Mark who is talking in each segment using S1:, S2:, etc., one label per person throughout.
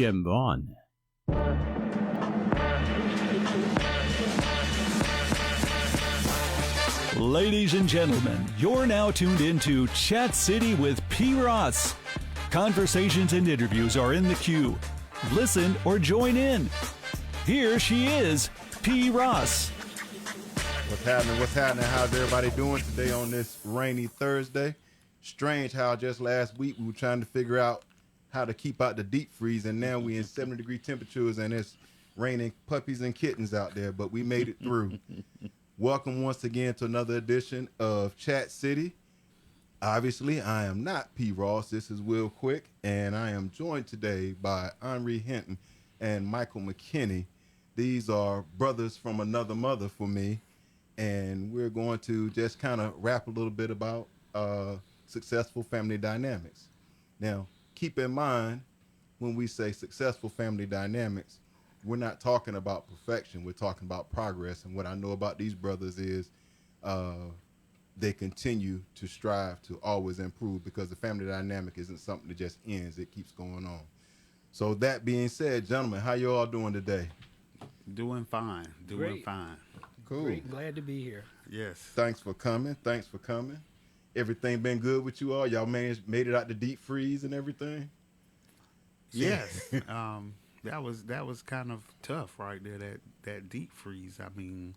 S1: Jim Vaughn. Ladies and gentlemen, you're now tuned into Chat City with P. Ross. Conversations and interviews are in the queue. Listen or join in. Here she is, P. Ross.
S2: What's happening? What's happening? How's everybody doing today on this rainy Thursday? Strange how just last week we were trying to figure out how to keep out the deep freeze, and now we're in 70-degree temperatures and it's raining puppies and kittens out there, but we made it through. Welcome once again to another edition of Chat City. Obviously, I am not P. Ross. This is Will Quick, and I am joined today by Henri Hinton and Michael McKinney. These are brothers from another mother for me, and we're going to just kind of rap a little bit about successful family dynamics. Now, keep in mind, when we say successful family dynamics, we're not talking about perfection. We're talking about progress. And what I know about these brothers is they continue to strive to always improve, because the family dynamic isn't something that just ends. It keeps going on. So that being said, gentlemen, how you all doing today?
S3: Doing fine. Doing fine.
S2: Cool.
S4: Great. Glad to be here.
S3: Yes.
S2: Thanks for coming. Everything been good with you all? Y'all made it out the deep freeze and everything?
S3: Yes. That was kind of tough right there, that deep freeze. I mean,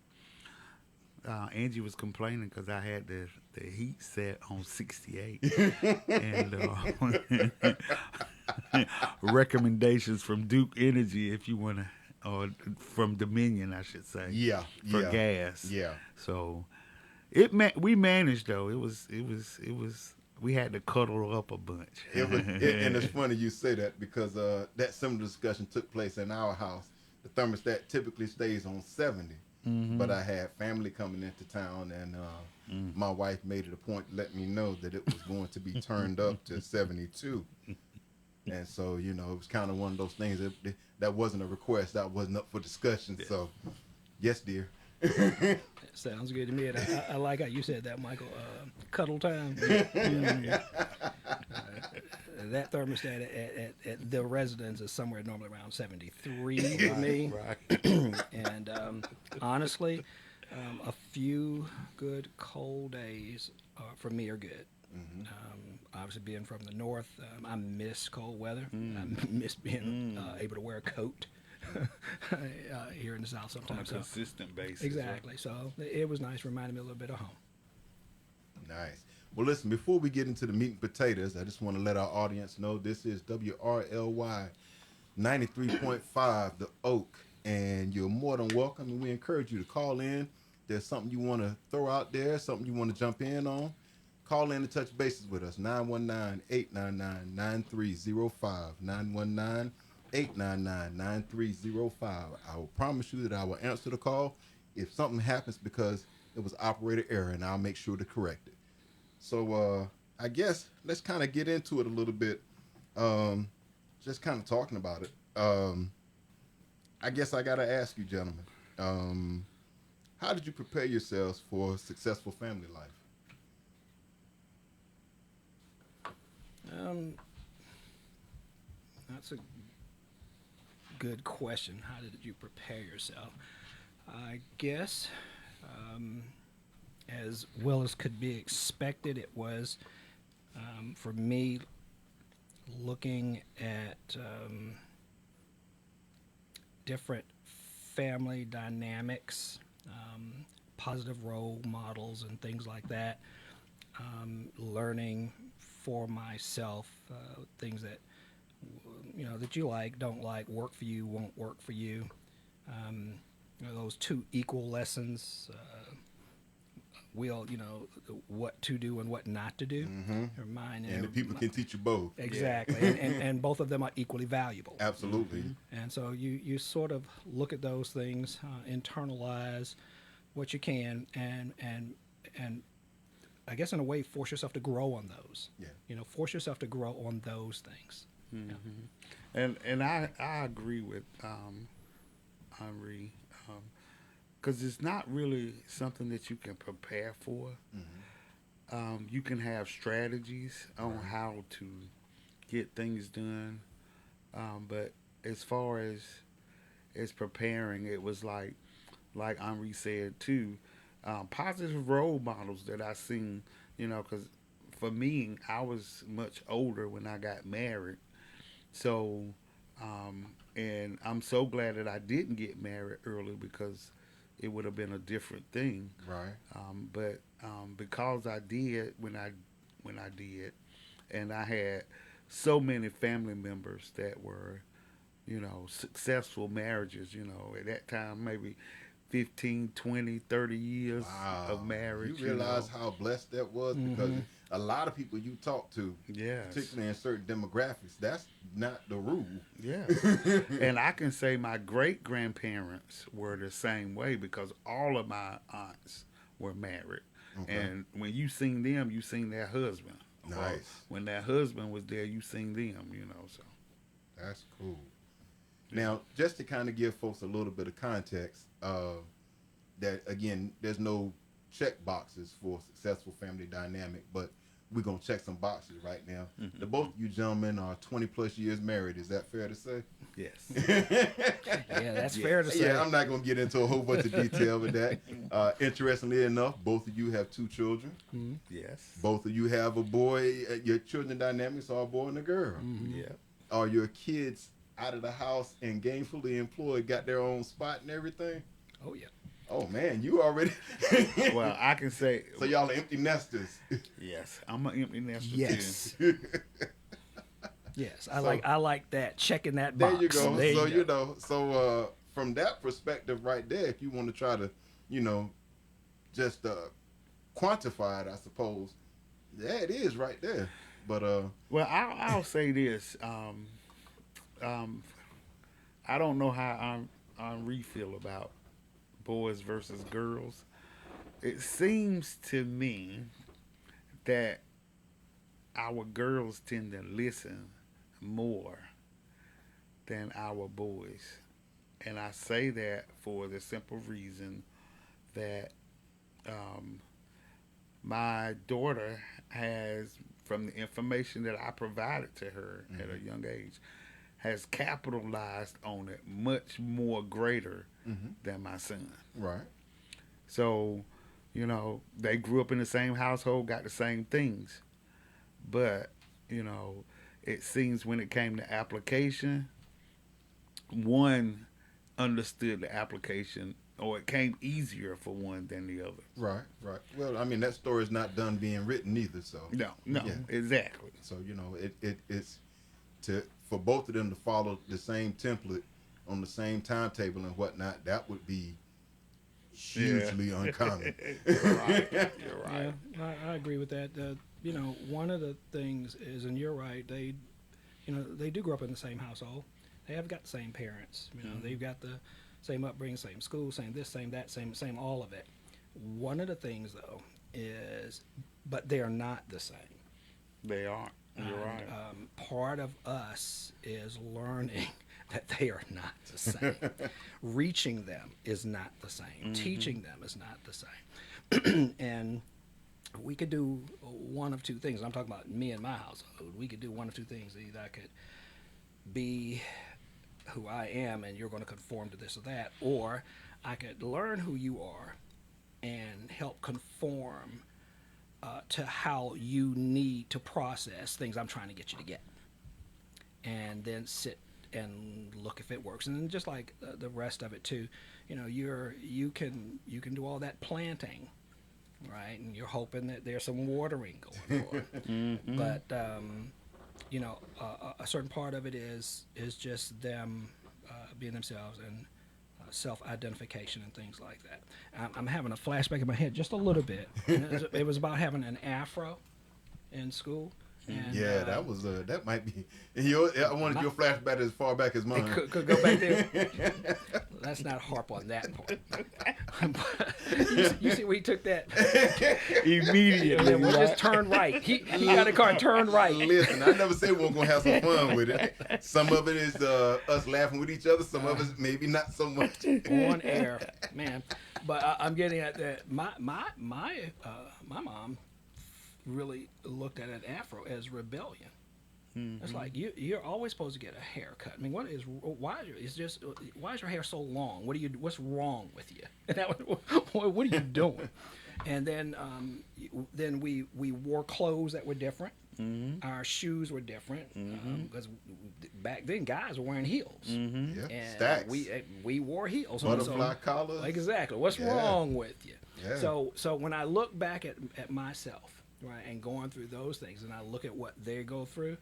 S3: Angie was complaining because I had the heat set on 68. And recommendations from Duke Energy, if you want to, or from Dominion, I should say.
S2: Yeah.
S3: For gas.
S2: Yeah.
S3: So we managed though. It was we had to cuddle up a bunch.
S2: And it's funny you say that, because that similar discussion took place in our house. The thermostat typically stays on 70, but I had family coming into town, and my wife made it a point to let me know that it was going to be turned up to 72. And so, it was kind of one of those things that wasn't a request, that wasn't up for discussion. Yeah. So, yes, dear.
S4: Sounds good to me. And I like how you said that, Michael. Cuddle time. That thermostat at the residence is somewhere normally around 73 for me.
S3: Right.
S4: And honestly, a few good cold days for me are good. Mm-hmm. Obviously, being from the north, I miss cold weather. I miss being able to wear a coat. Here in the South sometimes.
S3: On a consistent basis.
S4: Exactly. Right? So it was nice, reminded me a little bit of home.
S2: Nice. Well, listen, before we get into the meat and potatoes, I just want to let our audience know this is WRLY 93.5, The Oak, and you're more than welcome, and we encourage you to call in. If there's something you want to throw out there, something you want to jump in on, call in and touch bases with us, 919-899-9305, 919-899-9305. I will promise you that I will answer the call if something happens, because it was operator error, and I'll make sure to correct it. So I guess let's kind of get into it a little bit, just kind of talking about it. I guess I got to ask you, gentlemen, how did you prepare yourselves for a successful family life?
S4: That's a good question. How did you prepare yourself? I guess, as well as could be expected, it was, for me, looking at different family dynamics, positive role models and things like that, learning for myself things that that you like, don't like, work for you, won't work for you. Those two equal lessons, what to do and what not to do.
S2: Mm-hmm.
S4: Mine
S2: and the people can teach you both.
S4: Exactly.
S2: Yeah.
S4: and both of them are equally valuable.
S2: Absolutely.
S4: And so you sort of look at those things, internalize what you can, and I guess in a way force yourself to grow on those.
S2: Yeah.
S4: Force yourself to grow on those things.
S3: Mm-hmm. And I agree with Henri, because it's not really something that you can prepare for. Mm-hmm. You can have strategies on how to get things done, but as far as preparing, it was like Henri said too, positive role models that I seen. Because for me, I was much older when I got married, so and I'm so glad that I didn't get married early because it would have been a different thing.
S2: Right.
S3: But because I did when I did, and I had so many family members that were, successful marriages. At that time, maybe 15, 20, 30 years
S2: Wow.
S3: of marriage.
S2: You realize how blessed that was? Because a lot of people you talk to,
S3: Yes.
S2: particularly in certain demographics, that's not the rule.
S3: Yes. And I can say my great grandparents were the same way because all of my aunts were married.
S2: Okay.
S3: And when you seen them, you seen their husband. Or
S2: Nice.
S3: when their husband was there, you seen them, so.
S2: That's cool. Now, just to kind of give folks a little bit of context, that again, there's no check boxes for successful family dynamic, but we're gonna check some boxes right now. The both of you gentlemen are 20 plus years married. Is that fair to say?
S3: Yes.
S4: Yeah, that's fair to say.
S2: Yeah, I'm not gonna get into a whole bunch of detail with that. Interestingly enough, both of you have 2 children.
S3: Yes.
S2: Both of you have a boy. Your children dynamics are a boy and a girl.
S3: Yeah.
S2: Are your kids out of the house and gainfully employed, got their own spot and everything?
S4: Oh yeah.
S2: Oh man, you already.
S3: Well, I can say.
S2: So y'all are empty nesters.
S3: Yes, I'm an empty nester
S4: Yes.
S3: too.
S4: Yes,
S2: So-
S4: I like that. Checking that
S2: There
S4: box.
S2: you go.
S4: There
S2: So
S4: you go.
S2: from that perspective right there, if you want to try to, just quantify it, I suppose. Yeah, it is right there. But
S3: Well, I'll say this. I don't know how Henri feel about boys versus girls. It seems to me that our girls tend to listen more than our boys. And I say that for the simple reason that my daughter has, from the information that I provided to her at a young age, has capitalized on it much more greater than my son.
S2: right.
S3: So, they grew up in the same household, got the same things. But, it seems when it came to application, one understood the application, or it came easier for one than the other.
S2: Right. Well, I mean, that story's not done being written either, so.
S3: No,
S2: Yeah.
S3: exactly.
S2: So, it's for both of them to follow the same template on the same timetable and whatnot, that would be hugely uncommon.
S3: You're right. You're right.
S4: Yeah, I agree with that. One of the things is, and you're right, they do grow up in the same household. They have got the same parents. They've got the same upbringing, same school, same this, same that, same all of it. One of the things, though, is, but they are not the same.
S3: They are. You're right.
S4: Part of us is learning that they are not the same. Reaching them is not the same. Teaching them is not the same. And we could do one of 2 things. I'm talking about me and my household. We could do one of 2 things. Either I could be who I am and you're going to conform to this or that, or I could learn who you are and help conform to how you need to process things I'm trying to get you to get, and then sit and look if it works. And then just like the rest of it too, you can do all that planting, right? And you're hoping that there's some watering going on. But a certain part of it is just them being themselves and self-identification and things like that. I'm having a flashback in my head just a little bit. It was about having an afro in school. And,
S2: Yeah, that might be. I wanted your flashback as far back as mine.
S4: It could go back there. Let's not harp on that part. you see where he took that?
S3: Immediately.
S4: We'll just turn right. He got a car and turn right.
S2: Listen, I never said we weren't gonna have some fun with it. Some of it is us laughing with each other. Some of it maybe not so much.
S4: On air, man. But I'm getting at that. My mom really looked at an afro as rebellion. It's like you're always supposed to get a haircut. I mean, why is your hair so long? What's wrong with you? What are you doing? And then we wore clothes that were different. Our shoes were different because back then guys were wearing heels.
S2: Yeah.
S4: And
S2: Stacks.
S4: we wore heels.
S2: Butterfly collars.
S4: Exactly. What's wrong with you?
S2: Yeah.
S4: So when I look back at myself, right, and going through those things, and I look at what they go through,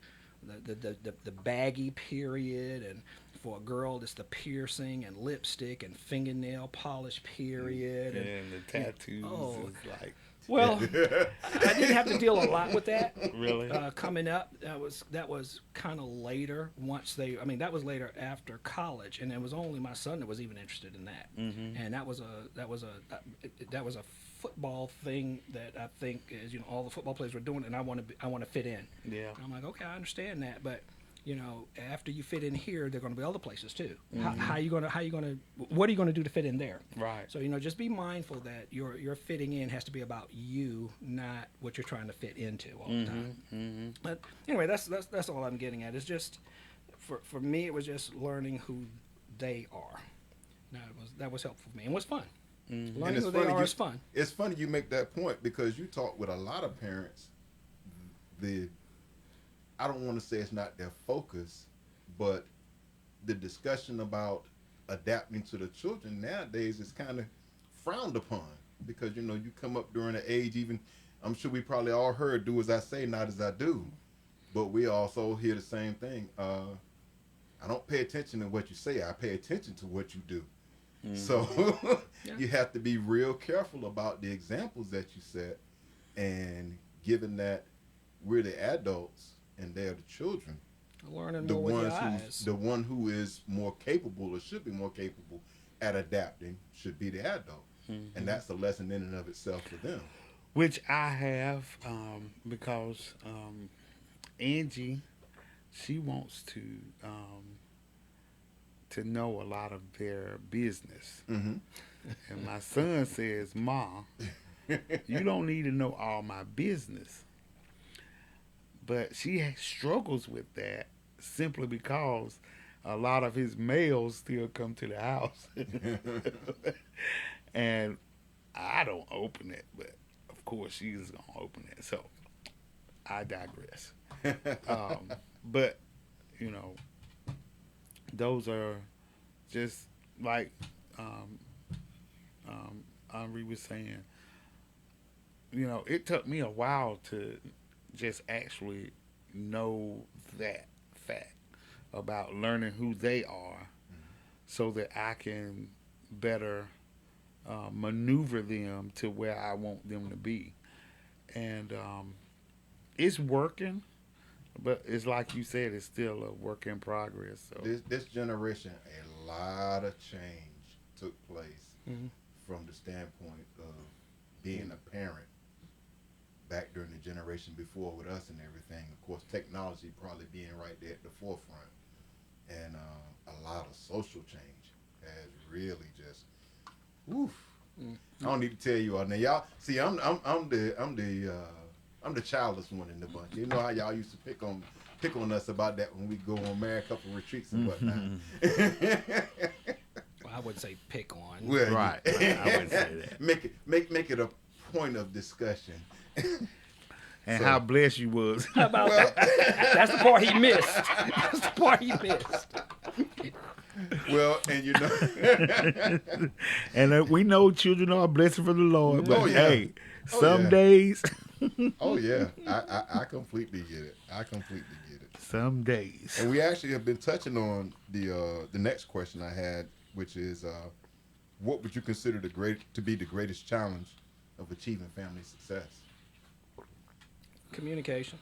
S4: the baggy period, and for a girl it's the piercing and lipstick and fingernail polish period,
S3: and the tattoos is like.
S4: Well, I didn't have to deal a lot with that.
S3: Really?
S4: Coming up, that was kind of later. That was later after college, and it was only my son that was even interested in that. And that was a football thing that I think is, all the football players were doing, and I want to fit in.
S3: Yeah.
S4: And I'm like, okay, I understand that, but after you fit in here, there are going to be other places too. What are you going to do to fit in there?
S3: Right.
S4: So just be mindful that your fitting in has to be about you, not what you're trying to fit into all the time. But anyway, that's all I'm getting at. It's just for me, it was just learning who they are. That was helpful for me and was fun. Learning who they are is fun.
S2: It's funny you make that point because you talk with a lot of parents. I don't want to say it's not their focus, but the discussion about adapting to the children nowadays is kind of frowned upon because, you come up during an age, even, I'm sure we probably all heard, do as I say, not as I do. But we also hear the same thing. I don't pay attention to what you say. I pay attention to what you do. So you have to be real careful about the examples that you set. And given that we're the adults, and they're the children.
S4: Learning more with your eyes.
S2: The one who is more capable or should be more capable at adapting should be the adult. And that's a lesson in and of itself for them.
S3: Which I have because Angie, she wants to know a lot of their business. And my son says, Ma, you don't need to know all my business. But she struggles with that simply because a lot of his mails still come to the house. And I don't open it, but of course she's going to open it. So I digress. But, those are just like Henri was saying, it took me a while to just actually know that fact about learning who they are so that I can better maneuver them to where I want them to be. And it's working, but it's like you said, it's still a work in progress. So
S2: this generation, a lot of change took place from the standpoint of being a parent back during the generation before with us and everything. Of course, technology probably being right there at the forefront, and a lot of social change has really just, woof. I don't need to tell you all now. Y'all see, I'm the childless one in the bunch. You know how y'all used to pick on us about that when we go on married couple retreats and whatnot.
S4: Well, I wouldn't say pick on.
S2: Well,
S3: right. I wouldn't say that.
S2: Make it a point of discussion.
S3: And how blessed you was.
S4: How about that? That's the part he missed. That's the part he missed.
S2: Well, and
S3: and we know children are a blessing from the Lord, but hey, some days.
S2: Oh yeah, I completely get it.
S3: Some days.
S2: And we actually have been touching on the next question I had, which is, what would you consider to be the greatest challenge of achieving family success?
S4: Communication.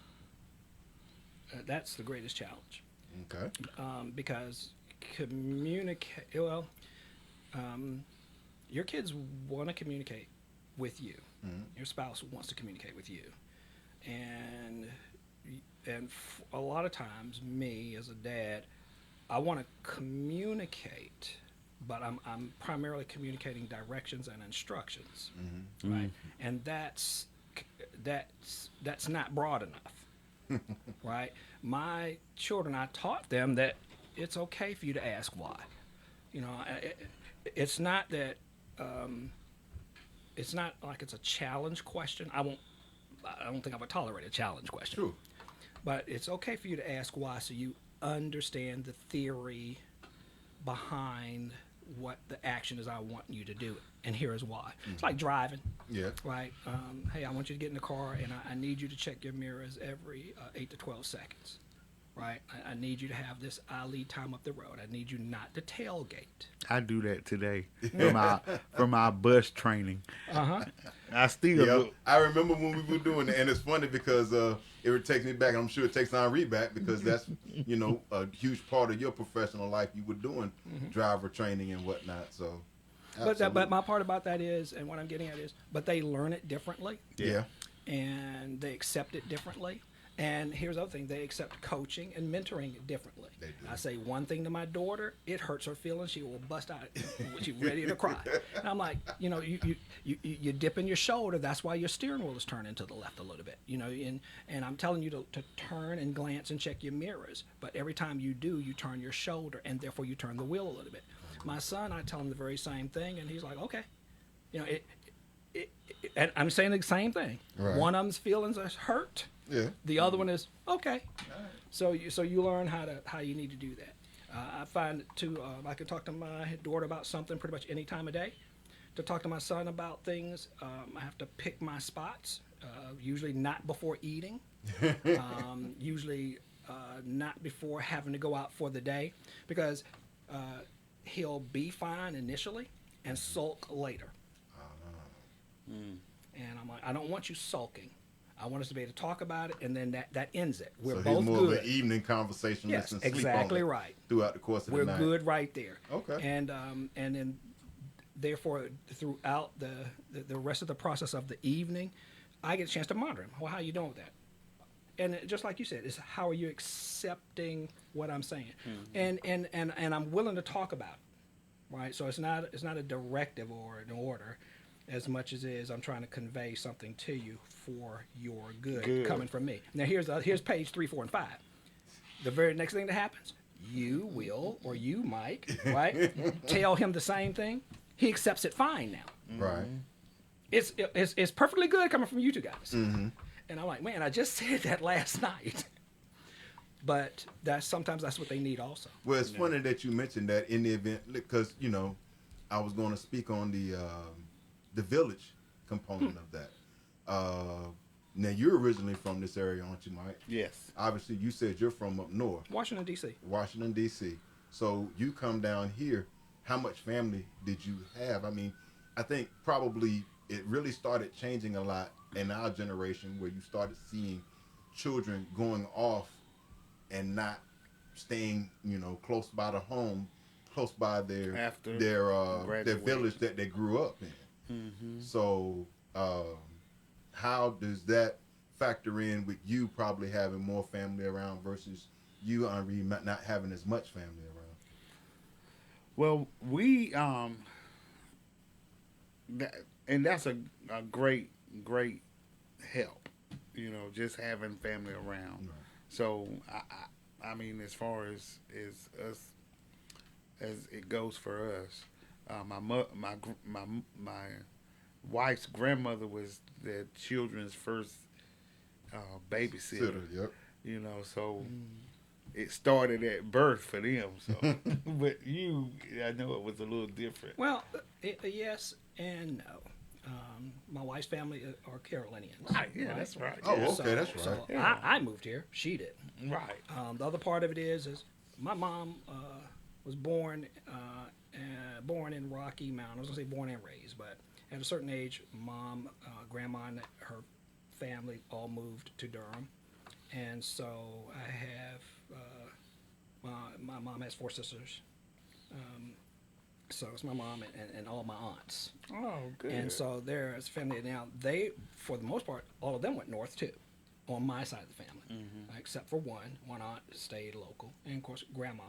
S4: That's the greatest challenge.
S2: Okay.
S4: Because your kids want to communicate with you. Your spouse wants to communicate with you, and a lot of times, me as a dad, I want to communicate, but I'm primarily communicating directions and instructions, right? And that's not broad enough. right? My children, I taught them that it's okay for you to ask why. You know, it's not that. It's not like it's a challenge question. I don't think I would tolerate a challenge question.
S2: True.
S4: But it's okay for you to ask why, so you understand the theory behind what the action is I want you to do, and here is why. It's like driving.
S2: Yeah.
S4: Right. Hey, I want you to get in the car, and I need you to check your mirrors every 8 to 12 seconds. Right. I need you to have this eye lead time up the road. I need you not to tailgate.
S3: I do that today from our bus training. I still
S2: Yeah,
S3: do.
S2: I remember when we were doing it, and it's funny because it would take me back. I'm sure it takes Henri back because that's a huge part of your professional life. You were doing driver training and whatnot. So,
S4: but my part about that is, and what I'm getting at is, but they learn it differently.
S2: Yeah.
S4: And they accept it differently. And here's the other thing, they accept coaching and mentoring differently.
S2: They do.
S4: I say one thing to my daughter, it hurts her feelings, she will bust out, she's ready to cry. And I'm like, you dip in your shoulder, that's why your steering wheel is turning to the left a little bit. And I'm telling you to turn and glance and check your mirrors. But every time you do, you turn your shoulder, and therefore you turn the wheel a little bit. My son, I tell him the very same thing, and he's like, okay. And I'm saying the same thing.
S2: Right.
S4: One of them's feelings are hurt.
S2: Yeah.
S4: The other one is okay. So you learn how you need to do that. I find too. I can talk to my daughter about something pretty much any time of day. To talk to my son about things, I have to pick my spots. Usually not before eating. Usually not before having to go out for the day, because he'll be fine initially and sulk later. And I'm like, I don't want you sulking. I want us to be able to talk about it, and then that ends it. We're
S2: So
S4: both
S2: he's more
S4: good.
S2: of an evening conversationalist
S4: Yes,
S2: and sleep
S4: exactly
S2: on it
S4: right.
S2: throughout the course of
S4: We're
S2: the night.
S4: good right there.
S2: Okay.
S4: And then therefore throughout the rest of the process of the evening, I get a chance to monitor him. Well, how you doing with that? And just like you said, it's how are you accepting what I'm saying? And I'm willing to talk about it, right? So it's not a directive or an order, as much as it is I'm trying to convey something to you for your good. Coming from me. Now here's page 3, 4, and 5. The very next thing that happens, you will, or you, Mike, right, tell him the same thing. He accepts it fine now.
S2: Right.
S4: It's perfectly good coming from you two guys. And I'm like, man, I just said that last night. But sometimes that's what they need also.
S2: Well, it's funny that you mentioned that in the event, because I was going to speak on the village component of that. Now, you're originally from this area, aren't you, Mike?
S3: Yes.
S2: Obviously, you said you're from up north.
S4: Washington, D.C.
S2: Washington, D.C. So you come down here. How much family did you have? I mean, I think probably it really started changing a lot in our generation, where you started seeing children going off and not staying, close by the home, close by their village that they grew up in. So how does that factor in with you probably having more family around versus you, Henri, not having as much family around?
S3: Well, we that's a great help, just having family around.
S2: Right.
S3: So I mean, as far as us, as it goes for us, my wife's grandmother was the children's first babysitter.
S2: Yep.
S3: So it started at birth for them. So, but I know it was a little different.
S4: Well, yes and no. My wife's family are Carolinians.
S3: Right. Yeah, that's right.
S2: Oh,
S3: Yeah.
S2: okay, that's right.
S4: So
S3: Yeah.
S4: I moved here. She did.
S3: Right.
S4: The other part of it is my mom was born in Rocky Mount. I was gonna say born and raised, but at a certain age, mom, grandma, and her family all moved to Durham, and so I have my mom has 4 sisters. So it's my mom and all my aunts.
S3: Oh, good.
S4: And so there's family now. They, for the most part, all of them went north too, on my side of the family, except for one. One aunt stayed local, and of course, grandma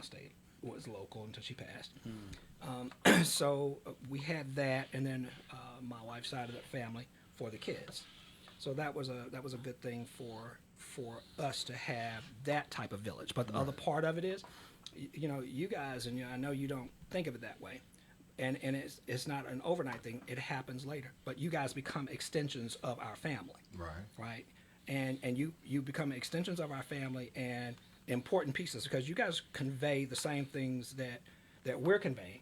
S4: was local until she passed. So we had that, and then my wife's side of the family for the kids. So that was a good thing for us to have that type of village. But the other part of it is, you know, you guys, and I know you don't think of it that way, and it's not an overnight thing. It happens later. But you guys become extensions of our family. Right. And you become extensions of our family and important pieces, because you guys convey the same things that we're conveying,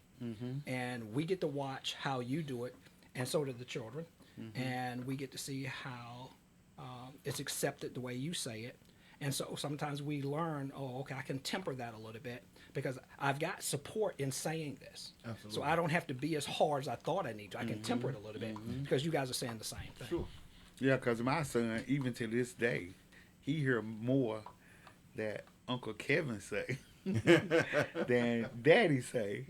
S4: and we get to watch how you do it, and so do the children, and we get to see how it's accepted the way you say it. And so sometimes we learn, oh, okay, I can temper that a little bit because I've got support in saying this.
S2: Absolutely.
S4: So I don't have to be as hard as I thought I need to. I can temper it a little bit because you guys are saying the same thing.
S2: Sure.
S3: Yeah, because my son, even to this day, he hear more that Uncle Kevin say than Daddy say.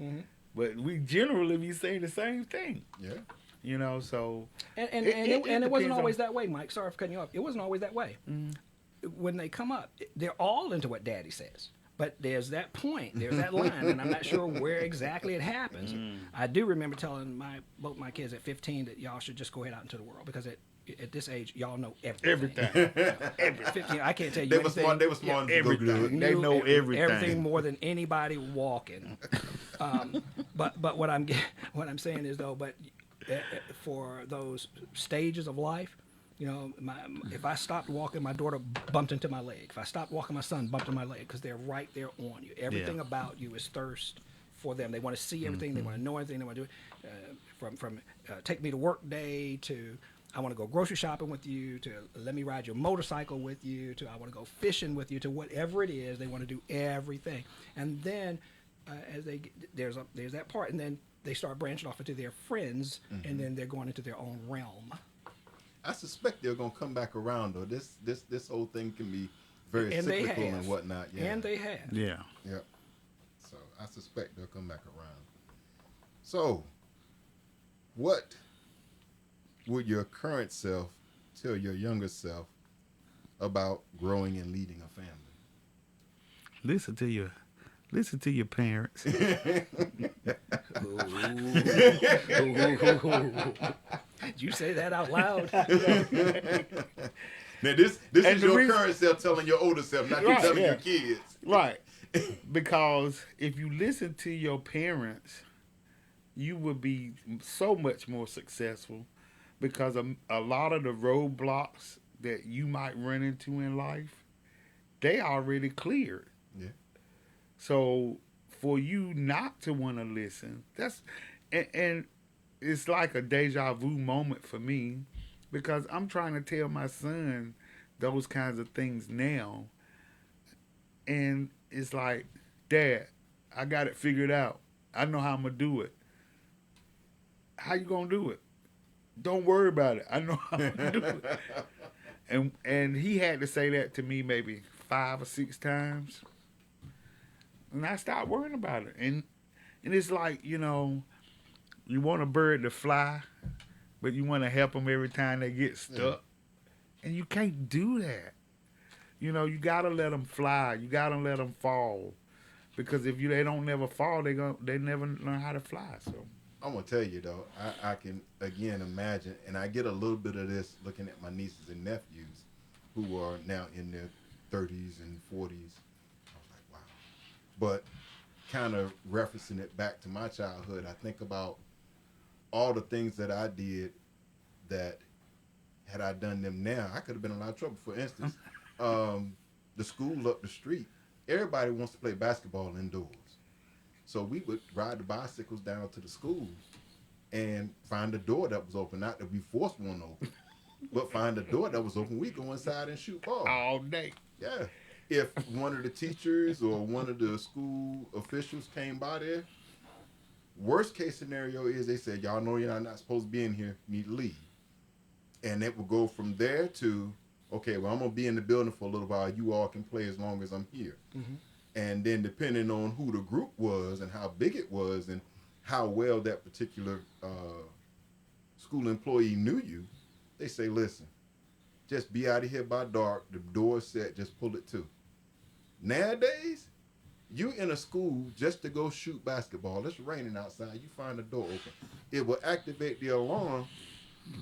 S3: But we generally be saying the same thing.
S2: Yeah.
S3: You know, so...
S4: And it wasn't always that way, Mike. Sorry for cutting you off. It wasn't always that way. When they come up, they're all into what Daddy says. But there's that point, there's that line, and I'm not sure where exactly it happens. I do remember telling both my kids at 15 that y'all should just go ahead out into the world, because at this age, y'all know everything. Everything. 15, I can't tell you anything.
S2: They were smart to go do it.
S3: They know everything.
S4: Everything more than anybody walking. But what I'm saying is, though, for those stages of life, you know, if I stopped walking, my daughter bumped into my leg. If I stopped walking, my son bumped into my leg, because they're right there on you. Everything about you is thirst for them. They want to see everything. They want to know everything. They want to do it. From take me to work day to I want to go grocery shopping with you, to let me ride your motorcycle with you, to I want to go fishing with you, to whatever it is. They want to do everything. And then as they there's that part, and then they start branching off into their friends, and then they're going into their own realm.
S2: I suspect they're gonna come back around, though. This whole thing can be very cyclical and whatnot. Yeah.
S4: And they have.
S3: Yeah.
S2: Yep. So I suspect they'll come back around. So, what would your current self tell your younger self about growing and leading a family?
S3: Listen to your parents.
S4: Did you say that out loud?
S2: Now this is your
S3: reason,
S2: current self telling your older self, not you telling your kids.
S3: Right. Because if you listen to your parents, you would be so much more successful, because a lot of the roadblocks that you might run into in life, they already cleared.
S2: Yeah.
S3: So for you not to want to listen, and it's like a deja vu moment for me, because I'm trying to tell my son those kinds of things now. And it's like, Dad, I got it figured out. I know how I'm going to do it. How you going to do it? Don't worry about it. I know how I'm going to do it. And he had to say that to me maybe 5 or 6 times. And I stopped worrying about it. And it's like, you know, you want a bird to fly, but you want to help them every time they get stuck. Yeah. And you can't do that. You know, you got to let them fly. You got to let them fall. Because if they don't never fall, they never learn how to fly. So
S2: I'm going to tell you, though, I can, again, imagine, and I get a little bit of this looking at my nieces and nephews who are now in their 30s and 40s. I was like, wow. But kind of referencing it back to my childhood, I think about all the things that I did that, had I done them now, I could have been in a lot of trouble. For instance, the school up the street, everybody wants to play basketball indoors. So we would ride the bicycles down to the school and find a door that was open. Not that we forced one open, but find a door that was open. We go inside and shoot ball.
S3: All day.
S2: Yeah. If one of the teachers or one of the school officials came by there, worst case scenario is they said, y'all know you're not supposed to be in here, you need to leave. And it would go from there to, okay, well, I'm going to be in the building for a little while. You all can play as long as I'm here. Mm-hmm. And then depending on who the group was and how big it was and how well that particular school employee knew you, they say, listen, just be out of here by dark. The door's set. Just pull it too. Nowadays, you in a school just to go shoot basketball. It's raining outside. You find the door open. It will activate the alarm.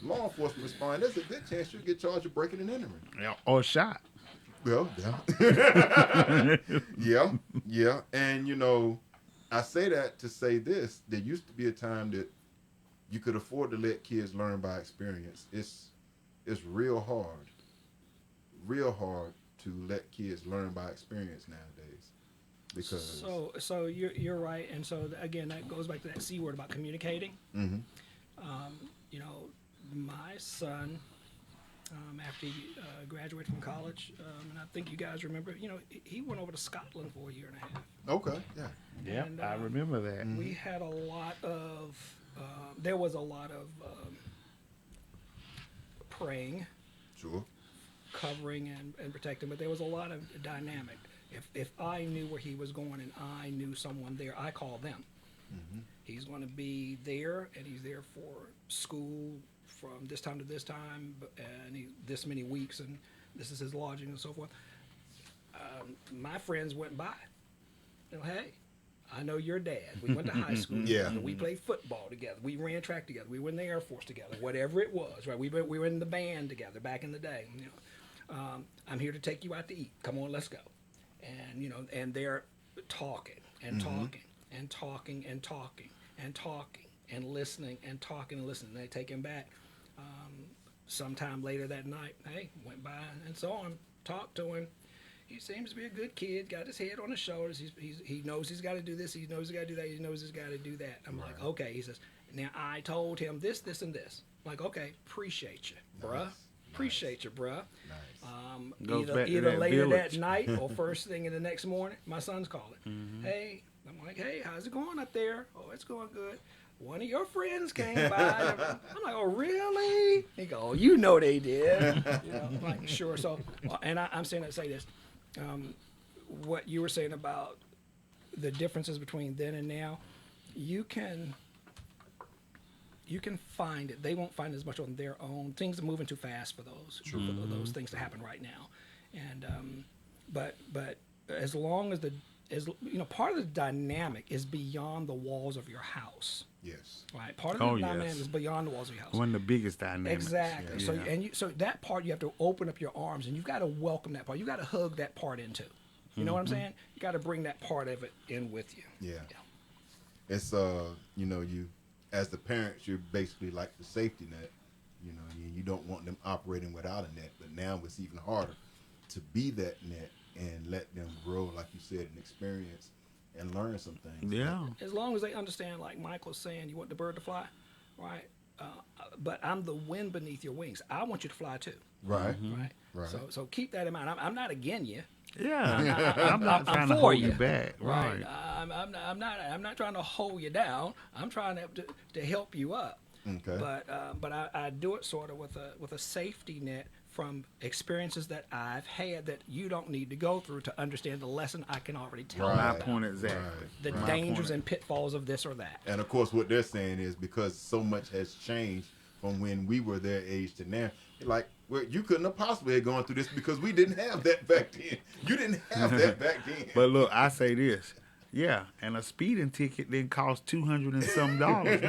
S2: Law enforcement respond. There's a good chance you'll get charged with breaking and entering.
S3: Yeah, or shot.
S2: Well, yeah. Yeah. And, I say that to say this. There used to be a time that you could afford to let kids learn by experience. It's real hard to let kids learn by experience nowadays. Because
S4: so you're right, and so again that goes back to that C word about communicating.
S2: mm-hmm.
S4: My son, after he graduated from college, and I think you guys remember, he went over to Scotland for a year and a half.
S2: Okay, yeah.
S3: Yeah,
S4: And,
S3: I remember that.
S4: We had a lot of, there was a lot of praying,
S2: Sure.
S4: covering, and protecting, but there was a lot of dynamic. If I knew where he was going and I knew someone there, I called them.
S2: Mm-hmm.
S4: He's going to be there, and he's there for school from this time to this time, and this many weeks, and this is his lodging and so forth. My friends went by. Hey, I know your dad. We went to high school.
S2: Yeah.
S4: We played football together. We ran track together. We were in the Air Force together. Whatever it was, right? We were in the band together back in the day. I'm here to take you out to eat. Come on, let's go. And and they're talking and talking and talking and talking and talking and listening and talking and listening. They take him back. Sometime later that night, hey, went by and saw him, talked to him. He seems to be a good kid, got his head on his shoulders. He knows he's got to do this, he knows he's got to do that, he knows he's got to do that. I'm like, okay. He says, now I told him this, this, and this. I'm like, okay, appreciate you, bruh. Appreciate you, bruh.
S3: Goes back to
S4: Either
S3: that
S4: later
S3: village.
S4: that night or first thing in the next morning, my son's calling. Hey, I'm like, hey, how's it going up there? Oh, it's going good. One of your friends came by. I'm like, oh, really? He go, oh, you know they did. I'm like, sure. So, and I'm saying that to say this. What you were saying about the differences between then and now, you can find it. They won't find as much on their own. Things are moving too fast for those those things to happen right now. And but as long as part of the dynamic is beyond the walls of your house.
S2: Yes.
S4: Right. Part of the dynamic is beyond the walls of your house.
S3: One of the biggest dynamics.
S4: Exactly.
S3: Yeah.
S4: So that part you have to open up your arms and you've got to welcome that part. You got to hug that part into. You know what I'm saying? You got to bring that part of it in with you.
S2: Yeah. It's you as the parents, you're basically like the safety net. You don't want them operating without a net, but now it's even harder to be that net and let them grow, like you said, and experience and learn some things.
S3: Yeah.
S4: As long as they understand, like Michael's saying, you want the bird to fly, right? But I'm the wind beneath your wings. I want you to fly too.
S2: Right.
S4: Right. So keep that in mind. I'm not against you.
S3: Yeah. I'm not trying to
S4: for
S3: hold
S4: you.
S3: you back.
S4: Right.
S3: Right.
S4: I'm not trying to hold you down. I'm trying to help you up.
S2: Okay.
S4: But I do it sort of with a safety net from experiences that I've had that you don't need to go through to understand the lesson I can already tell you
S3: My
S4: about.
S3: point exactly.
S4: The
S3: My
S4: dangers
S3: point.
S4: and pitfalls of this or that.
S2: And of course, what they're saying is because so much has changed from when we were their age to now. Like, well, you couldn't have possibly have gone through this because we didn't have that back then. You didn't have that back then.
S3: But look, I say this. Yeah, and a speeding ticket then cost $200 and some dollars.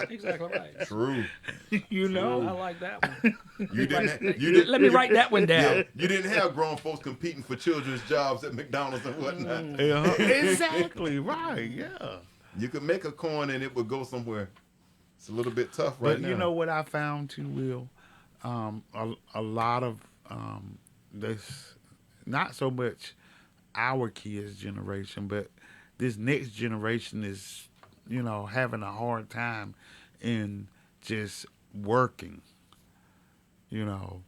S4: Exactly right.
S2: True.
S3: You know,
S4: I like that one.
S2: You didn't.
S4: Let me write that one down.
S2: Yeah, you didn't have grown folks competing for children's jobs at McDonald's and whatnot.
S3: Exactly right. Yeah.
S2: You could make a coin and it would go somewhere. It's a little bit tough right
S3: But
S2: now.
S3: you know what I found too, Will? A lot of this, not so much our kids' generation, but this next generation is, having a hard time in just working. Because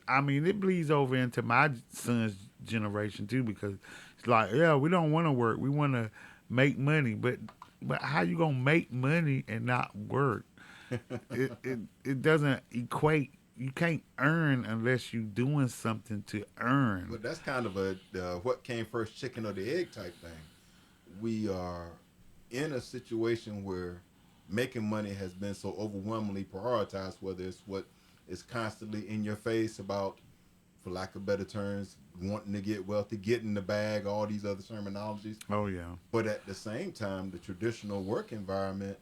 S3: it bleeds over into my son's generation too. Because it's like, yeah, we don't want to work, we want to make money, but how you gonna make money and not work? It doesn't equate. You can't earn unless you're doing something to earn.
S2: But that's kind of a what came first, chicken or the egg type thing. We are in a situation where making money has been so overwhelmingly prioritized, whether it's what is constantly in your face about, for lack of better terms, wanting to get wealthy, getting the bag, all these other terminologies.
S3: Oh, yeah.
S2: But at the same time, the traditional work environment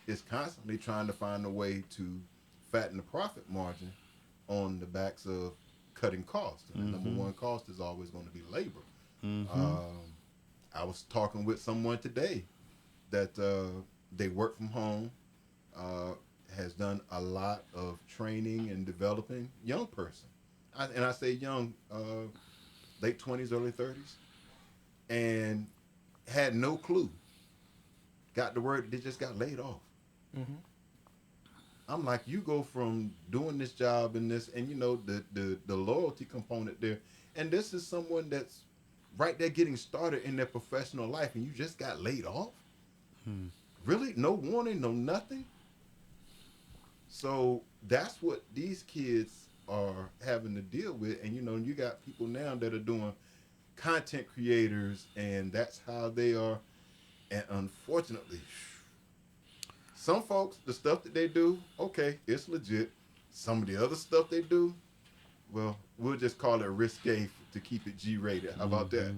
S2: is constantly trying to find a way to fatten the profit margin on the backs of cutting costs. And the number one cost is always going to be labor. I was talking with someone today that they work from home, has done a lot of training and developing young person. I say young, late 20s, early 30s, and had no clue. Got the word, they just got laid off. I'm like, you go from doing this job and this, and you know, the loyalty component there, and this is someone that's right there getting started in their professional life, and you just got laid off? Really? No warning, no nothing? So that's what these kids are having to deal with. And you know, you got people now that are doing content creators, and that's how they are. And unfortunately, some folks, the stuff that they do, okay, it's legit. Some of the other stuff they do, well, we'll just call it risque to keep it G-rated. How about that?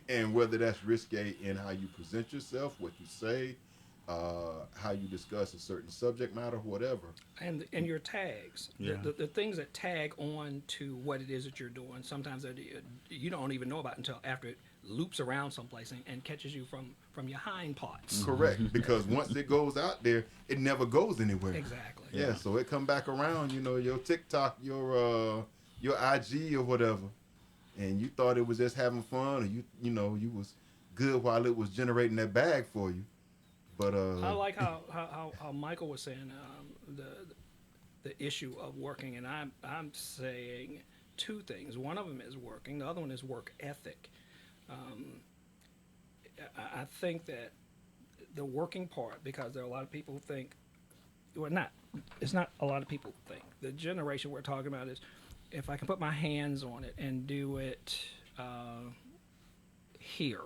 S2: And whether that's risque in how you present yourself, what you say, how you discuss a certain subject matter, whatever.
S4: And your tags, the things that tag on to what it is that you're doing, sometimes that you don't even know about until after it loops around someplace and catches you from your hind parts.
S2: Correct, because once it goes out there, it never goes anywhere.
S4: Exactly.
S2: Yeah, so it come back around, you know, your TikTok, your IG or whatever, and you thought it was just having fun, or you know, you was good while it was generating that bag for you. But
S4: I like how Michael was saying the issue of working, and I'm saying two things. One of them is working. The other one is work ethic. I think that the working part, because there are a lot of people who think, well, it's not a lot of people who think. The generation we're talking about is, if I can put my hands on it and do it here,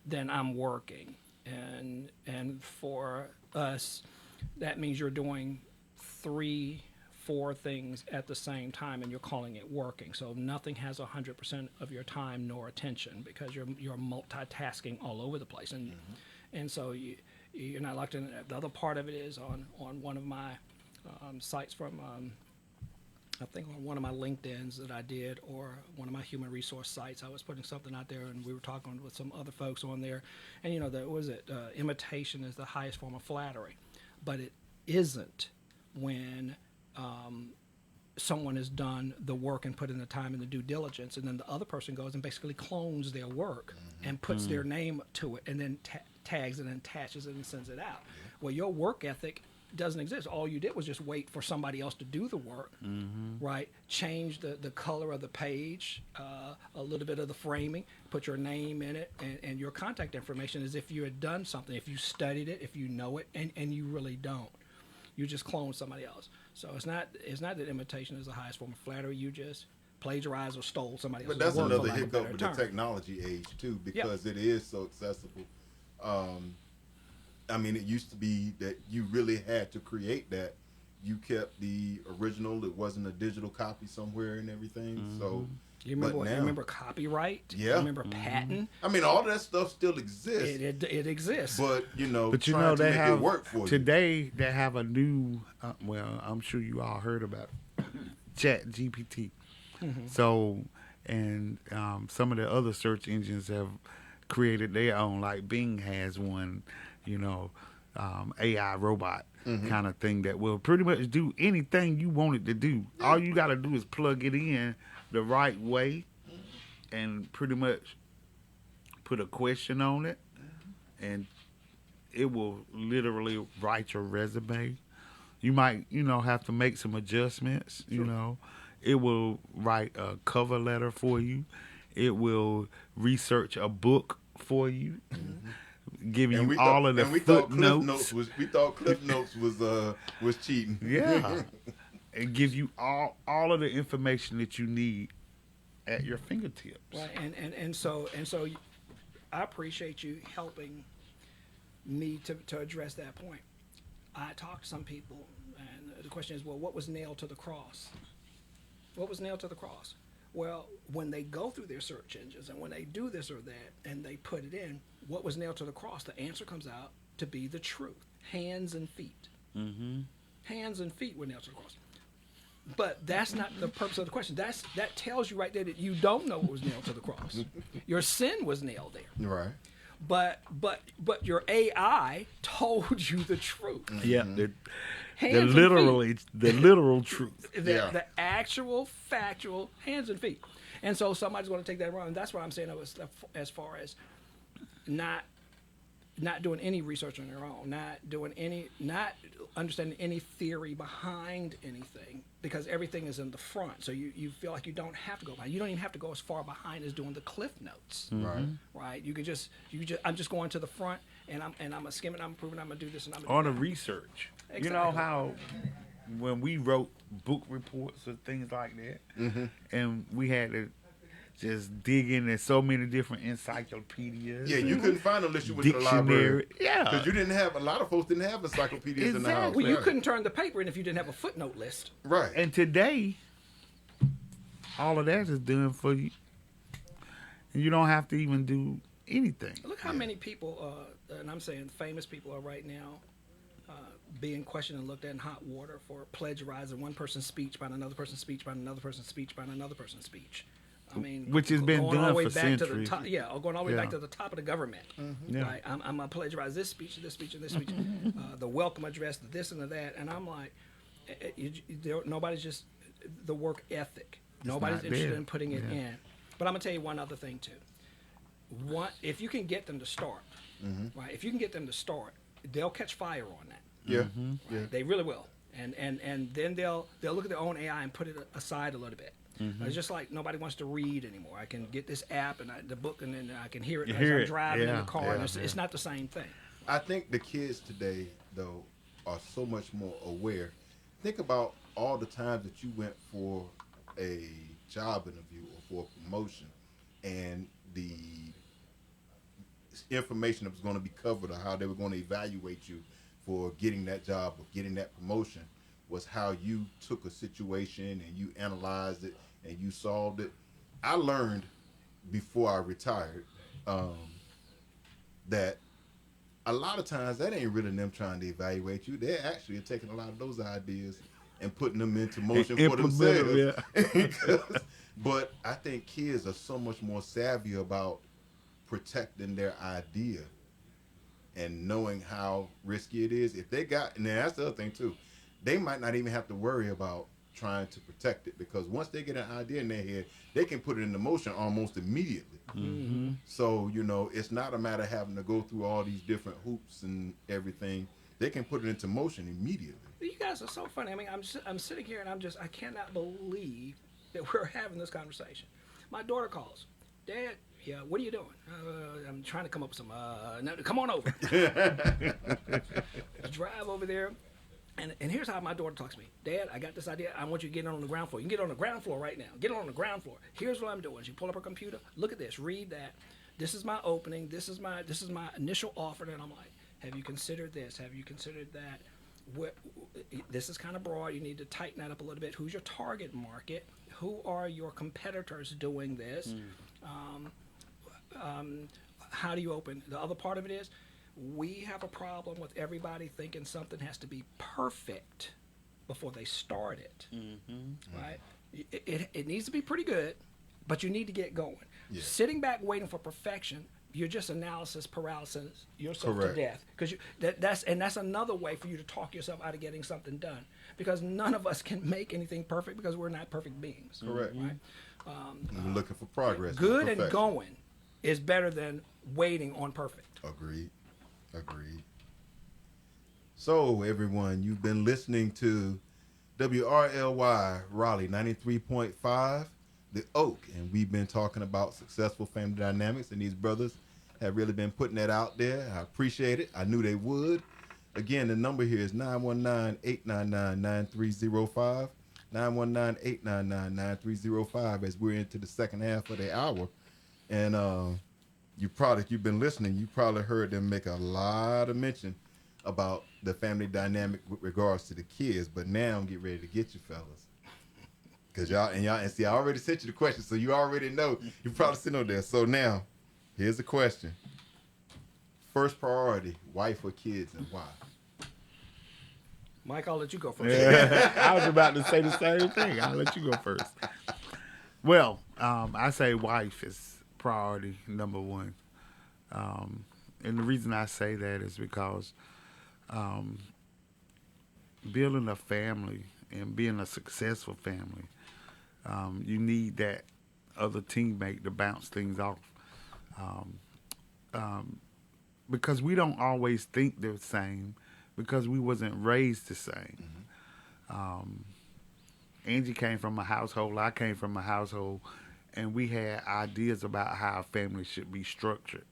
S4: then I'm working. And for us, that means you're doing 3-4 things at the same time, and you're calling it working. So nothing has 100% of your time nor attention, because you're multitasking all over the place, and so you're not locked in. The other part of it is on one of my sites from. I think on one of my LinkedIn's that I did, or one of my human resource sites, I was putting something out there, and we were talking with some other folks on there. And, you know, imitation is the highest form of flattery. But it isn't when someone has done the work and put in the time and the due diligence, and then the other person goes and basically clones their work and puts their name to it, and then tags it and attaches it and sends it out. Well, your work ethic doesn't exist. All you did was just wait for somebody else to do the work, right? Change the color of the page, a little bit of the framing, put your name in it, and your contact information as if you had done something, if you studied it, if you know it, and you really don't. You just clone somebody else. So it's not that imitation is the highest form of flattery. You just plagiarized or stole somebody else's work.
S2: But that's another hiccup with the technology age, too, because it is so accessible. I mean, it used to be that you really had to create that. You kept the original. It wasn't a digital copy somewhere and everything. So
S4: you remember copyright?
S2: Yeah.
S4: You remember patent?
S2: I mean, all that stuff still exists.
S4: It exists.
S2: But you know,
S3: they
S2: make
S3: have
S2: it work for
S3: today. They have a new. Well, I'm sure you all heard about Chat GPT. So, and some of the other search engines have created their own. Like Bing has one. You know, AI robot kind of thing that will pretty much do anything you want it to do. All you got to do is plug it in the right way and pretty much put a question on it, and it will literally write your resume. You might, have to make some adjustments, It will write a cover letter for you. It will research a book for you. Give you all of the footnotes.
S2: We thought Cliff Notes was cheating.
S3: Yeah, and give you all of the information that you need at your fingertips.
S4: Right, and so I appreciate you helping me to address that point. I talked to some people, and the question is, well, what was nailed to the cross? What was nailed to the cross? Well, when they go through their search engines and when they do this or that and they put it in, what was nailed to the cross? The answer comes out to be the truth. Hands and feet. Hands and feet were nailed to the cross. But that's not the purpose of the question. That tells you right there that you don't know what was nailed to the cross. Your sin was nailed there.
S2: Right.
S4: But your AI told you the truth.
S3: Yeah,
S4: Hands
S3: the
S4: and
S3: literal truth.
S4: The actual factual hands and feet. And so somebody's going to take that wrong. And that's what I'm saying as far as not doing any research on your own, not understanding any theory behind anything, because everything is in the front. So you feel like you don't have to go behind. You don't even have to go as far behind as doing the cliff notes.
S2: Right.
S4: Right. You just I'm just going to the front and I'm gonna skim it, I'm proving I'm gonna do this and I'm
S3: On
S4: gonna
S3: the
S4: do that.
S3: research.
S4: Exactly.
S3: You know how when we wrote book reports or things like that, and we had to just dig into so many different encyclopedias.
S2: Yeah, you couldn't find them unless you went to the library.
S3: Yeah.
S2: Because you didn't have, a lot of folks didn't have encyclopedias in the house.
S4: Well, you
S2: Right.
S4: couldn't turn the paper in if you didn't have a footnote list.
S2: Right.
S3: And today, all of that is done for you. And you don't have to even do anything.
S4: Look how many people, and I'm saying famous people are right now being questioned and looked at in hot water for plagiarizing one person's speech by another person's speech by another person's speech by another person's speech. I mean,
S3: Which has been
S4: going all
S3: done
S4: the way
S3: for
S4: back to the
S3: centuries.
S4: top, or going all the way back
S3: Yeah.
S4: to the top of the government.
S3: Yeah.
S4: Right? I'm gonna plagiarize this speech, and this speech, and this speech, the welcome address, the this and the that, and I'm like, nobody's just the work ethic. Nobody's
S3: not
S4: interested
S3: there.
S4: in putting it in. But I'm gonna tell you one other thing too. If you can get them to start, right? If you can get them to start, they'll catch fire on that.
S2: Yeah.
S4: Right?
S2: Yeah.
S4: They really will, and then they'll look at their own AI and put it aside a little bit. It's just like nobody wants to read anymore. I can get this app and the book, and then I can hear it as I'm driving in the car. And it's not the same thing.
S2: I think the kids today, though, are so much more aware. Think about all the times that you went for a job interview or for a promotion, and the information that was going to be covered or how they were going to evaluate you for getting that job or getting that promotion was how you took a situation and you analyzed it and you solved it. I learned before I retired that a lot of times that ain't really them trying to evaluate you. They're actually taking a lot of those ideas and putting them into motion for themselves. But I think kids are so much more savvy about protecting their idea and knowing how risky it is. If they got, and that's the other thing too, they might not even have to worry about trying to protect it, because once they get an idea in their head, they can put it into motion almost immediately. So, it's not a matter of having to go through all these different hoops and everything. They can put it into motion immediately.
S4: You guys are so funny. I mean, I'm sitting here and I cannot believe that we're having this conversation. My daughter calls, Dad. Yeah, what are you doing? I'm trying to come up with some. No, come on over. Drive over there, and here's how my daughter talks to me. Dad, I got this idea. I want you to get on the ground floor. You can get on the ground floor right now. Get on the ground floor. Here's what I'm doing. She pull up her computer. Look at this. Read that. This is my opening. This is my initial offer. And I'm like, have you considered this? Have you considered that? This is kind of broad. You need to tighten that up a little bit. Who's your target market? Who are your competitors doing this? How do you open? The other part of it is we have a problem with everybody thinking something has to be perfect before they start it. Right? It needs to be pretty good, but you need to get going.
S2: Yeah.
S4: Sitting back waiting for perfection, you're just analysis paralysis yourself
S2: Correct.
S4: to death. Because that's another way for you to talk yourself out of getting something done. Because none of us can make anything perfect because we're not perfect beings.
S2: Correct.
S4: Right?
S2: We're looking for progress.
S4: Good
S2: not
S4: and
S2: perfection.
S4: going is better than waiting on perfect.
S2: Agreed. So, everyone, you've been listening to WRLY Raleigh 93.5, The Oak, and we've been talking about successful family dynamics, and these brothers have really been putting that out there. I appreciate it. I knew they would. Again, the number here is 919-899-9305, 919-899-9305, as we're into the second half of the hour. And you've been listening, you probably heard them make a lot of mention about the family dynamic with regards to the kids. But now I'm getting ready to get you fellas, because y'all see, I already sent you the question, so you already know. You probably sitting on there. So now, here's the question: first priority, wife or kids, and why?
S4: Mike, I'll let you go first.
S3: I was about to say the same thing. I'll let you go first. Well, I say wife is priority number one. And the reason I say that is because building a family and being a successful family, you need that other teammate to bounce things off. Because we don't always think the same because we wasn't raised the same. Angie came from a household, I came from a household, and we had ideas about how a family should be structured.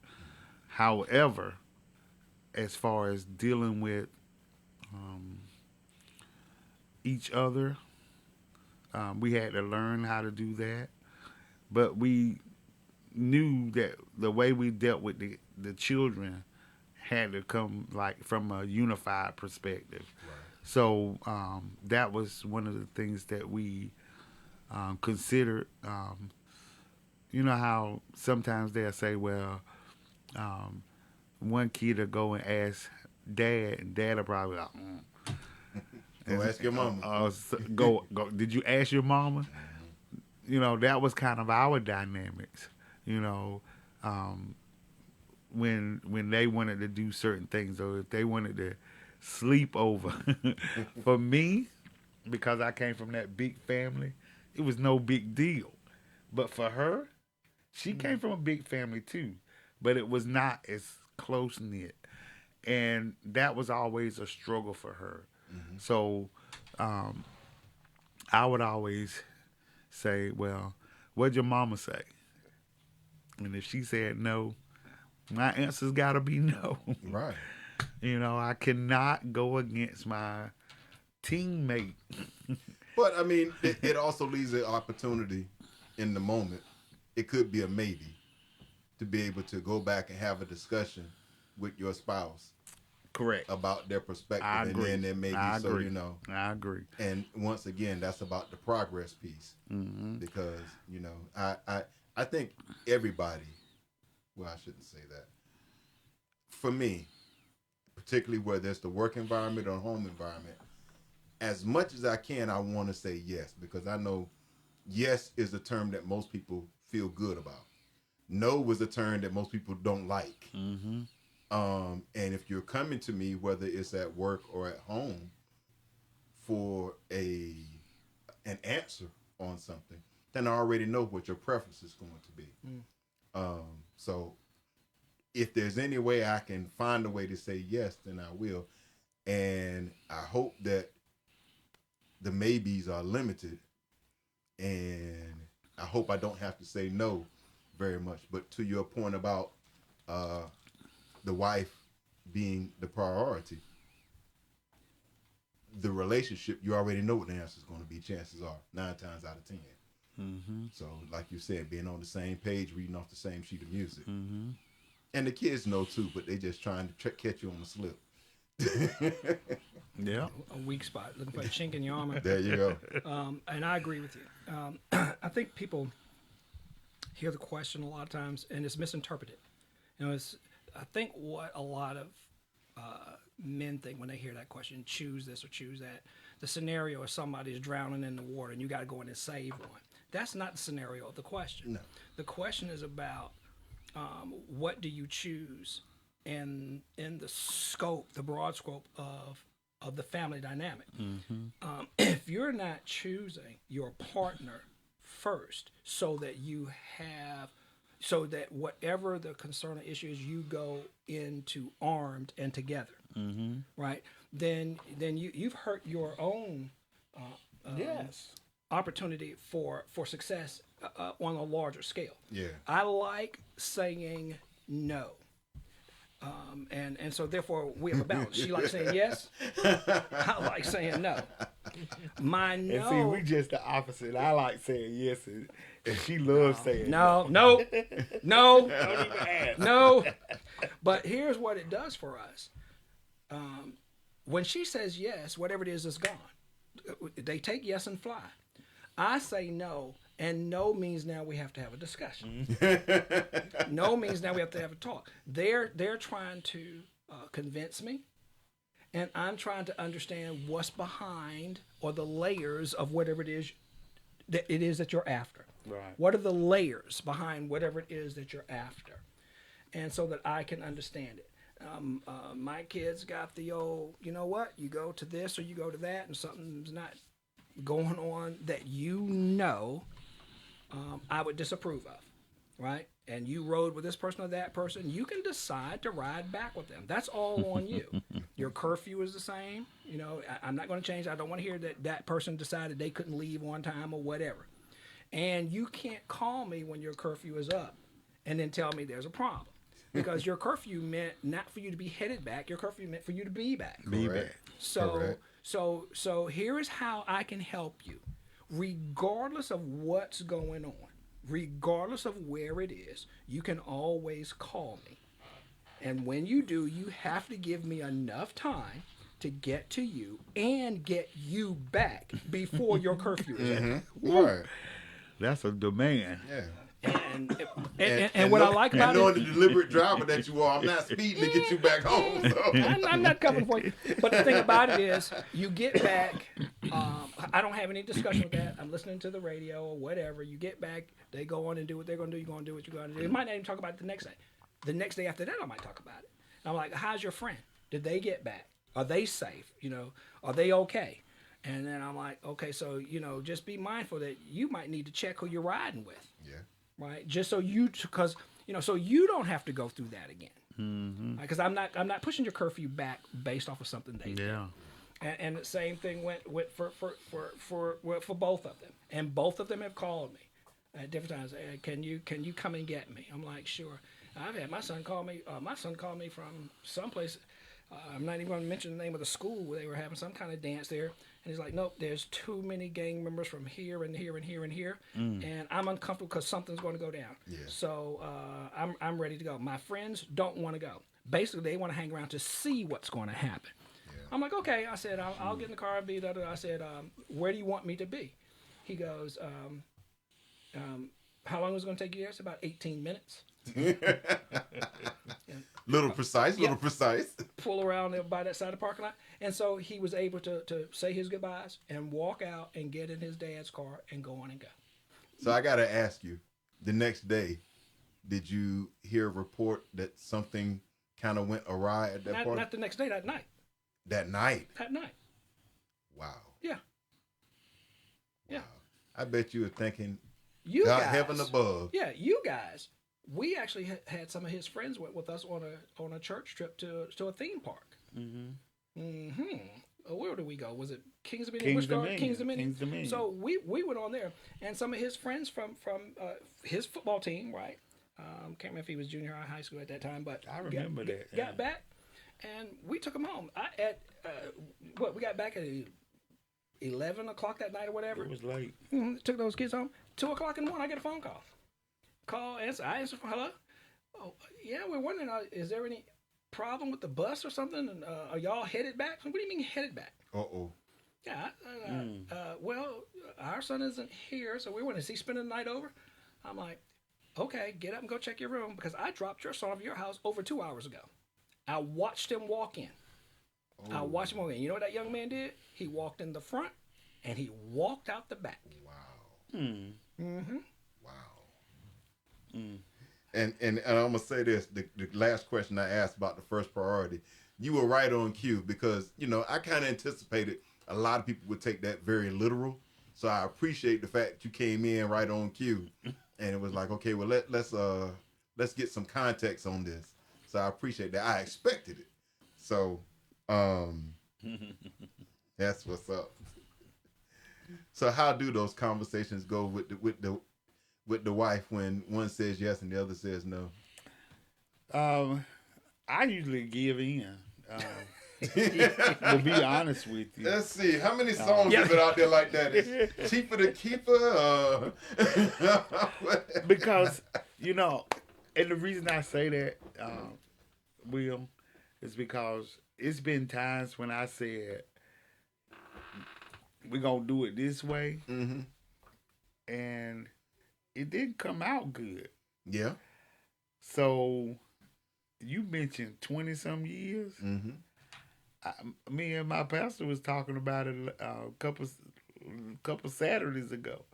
S3: However, as far as dealing with each other, we had to learn how to do that. But we knew that the way we dealt with the children had to come like from a unified perspective. Right. So that was one of the things that we considered. You know how sometimes they'll say, well, one kid will go and ask dad, and dad will probably be like,
S2: Go ask your mama.
S3: Go. Did you ask your mama? You know, that was kind of our dynamics. You know, when they wanted to do certain things, or if they wanted to sleep over. For me, because I came from that big family, it was no big deal. But for her, she came from a big family too, but it was not as close knit, and that was always a struggle for her. So I would always say, well, what'd your mama say? And if she said no, my answer's got to be no.
S2: Right.
S3: You know, I cannot go against my teammate.
S2: But, I mean, it also leaves an opportunity in the moment. It could be a maybe to be able to go back and have a discussion with your spouse.
S3: Correct.
S2: About their perspective.
S3: I agree.
S2: And then there may be,
S3: I
S2: so,
S3: agree.
S2: you know.
S3: I agree.
S2: And once again, that's about the progress piece. Because, you know, I think everybody, well, I shouldn't say that. For me, particularly where there's the work environment or home environment, as much as I can, I want to say yes, because I know yes is a term that most people feel good about. No is a term that most people don't like. And if you're coming to me, whether it's at work or at home, for an answer on something, then I already know what your preference is going to be. So if there's any way I can find a way to say yes, then I will. And I hope that the maybes are limited, and I hope I don't have to say no very much. But to your point about the wife being the priority, the relationship, you already know what the answer is going to be, chances are, 9 times out of 10. So, like you said, being on the same page, reading off the same sheet of music. And the kids know too, but they just trying to catch you on the slip.
S3: Yeah.
S4: A weak spot, looking for a chink in your armor.
S2: There you go.
S4: And I agree with you. I think people hear the question a lot of times, and it's misinterpreted. You know, I think what a lot of men think when they hear that question, choose this or choose that, the scenario is somebody's drowning in the water and you got to go in and save one. That's not the scenario of the question. No. The question is about what do you choose in the scope, the broad scope of the family dynamic. If you're not choosing your partner first so that whatever the concern or issue is, you go into armed and together, right? Then you've hurt your own opportunity for success on a larger scale. Yeah, I like saying no. And so therefore we have a balance. She likes saying yes. I like saying no. My no.
S3: And see, we just the opposite. I like saying yes, and she loves saying
S4: no. Don't even ask. No. But here's what it does for us. When she says yes, whatever it is gone. They take yes and fly. I say no. And no means now we have to have a discussion. No means now we have to have a talk. They're trying to convince me, And I'm trying to understand what's behind or the layers of whatever it is that you're after.
S3: Right.
S4: What are the layers behind whatever it is that you're after? And so that I can understand it. My kids got the old, you know what, you go to this or you go to that and something's not going on that I would disapprove of, right? And you rode with this person or that person, you can decide to ride back with them. That's all on you. Your curfew is the same. You know, I'm not going to change. I don't want to hear that person decided they couldn't leave on time or whatever. And you can't call me when your curfew is up and then tell me there's a problem. Because your curfew meant not for you to be headed back. Your curfew meant for you to be back.
S3: Be back.
S4: So here is how I can help you. Regardless of what's going on, regardless of where it is, you can always call me. And when you do, you have to give me enough time to get to you and get you back before your curfew is up.
S2: Right.
S3: That's a demand.
S2: Yeah.
S4: And what I like about
S2: knowing
S4: it,
S2: the deliberate driver that you are, I'm not speeding to get you back home. So.
S4: I'm not coming for you. But the thing about it is, you get back. I don't have any discussion with that. I'm listening to the radio or whatever. You get back. They go on and do what they're going to do. You're going to do what you're going to do. You might not even talk about it the next day. The next day after that, I might talk about it. And I'm like, how's your friend? Did they get back? Are they safe? You know, are they okay? And then I'm like, okay, so, you know, just be mindful that you might need to check who you're riding with. Yeah. Right, just so because so you don't have to go through that again. Because I'm not pushing your curfew back based off of something they did. And the same thing went for both of them, and both of them have called me at different times. Hey, can you come and get me? I'm like, sure. I've had my son call me. My son called me from someplace. I'm not even going to mention the name of the school where they were having some kind of dance there. And he's like, nope, there's too many gang members from here and here and here and here. And I'm uncomfortable because something's going to go down. Yeah. So I'm ready to go. My friends don't want to go. Basically, they want to hang around to see what's going to happen. Yeah. I'm like, okay. I said, I'll get in the car and be I said, where do you want me to be? He goes, how long is it going to take you there? It's about 18 minutes.
S2: Little precise.
S4: Pull around there by that side of the parking lot. And so he was able to say his goodbyes and walk out and get in his dad's car and go on and go.
S2: So I got to ask you, the next day, did you hear a report that something kind of went awry at that party?
S4: Not the next day, that night.
S2: That night?
S4: That night.
S2: Wow.
S4: Yeah.
S2: Wow.
S4: Yeah.
S2: I bet you were thinking,
S4: you
S2: God,
S4: guys,
S2: heaven above.
S4: Yeah, you guys. We actually had some of his friends with us on a church trip to a theme park. Where did we go? Was it Kings Dominion? Kings Dominion. So we went on there, and some of his friends from his football team, right? Can't remember if he was junior high school at that time, but
S3: I remember that.
S4: Got back, and we took him home. We got back at 11 o'clock that night or whatever.
S3: It was late.
S4: Took those kids home. 2 o'clock in the morning, I get a phone call. Answer. I answer. Hello. Oh, yeah. We're wondering, is there any problem with the bus or something? And are y'all headed back? What do you mean headed back? Yeah. Well, our son isn't here, so we went. Is he spending the night over? I'm like, okay, get up and go check your room because I dropped your son off at your house over 2 hours ago. I watched him walk in. You know what that young man did? He walked in the front and he walked out the back.
S2: Wow. Wow. And I'm gonna say this: the last question I asked about the first priority, you were right on cue because I kind of anticipated a lot of people would take that very literal. So I appreciate the fact you came in right on cue, and it was like, okay, well let's get some context on this. So I appreciate that. I expected it. So that's what's up. So how do those conversations go with the wife when one says yes and the other says no?
S3: I usually give in. To be honest with you.
S2: Let's see. How many songs is it out there like that? It's cheaper to keeper.
S3: Because, and the reason I say that, Will, is because it's been times when I said, we're going to do it this way. And it didn't come out good.
S2: Yeah.
S3: So you mentioned 20-some years. Me and my pastor was talking about it a couple Saturdays ago.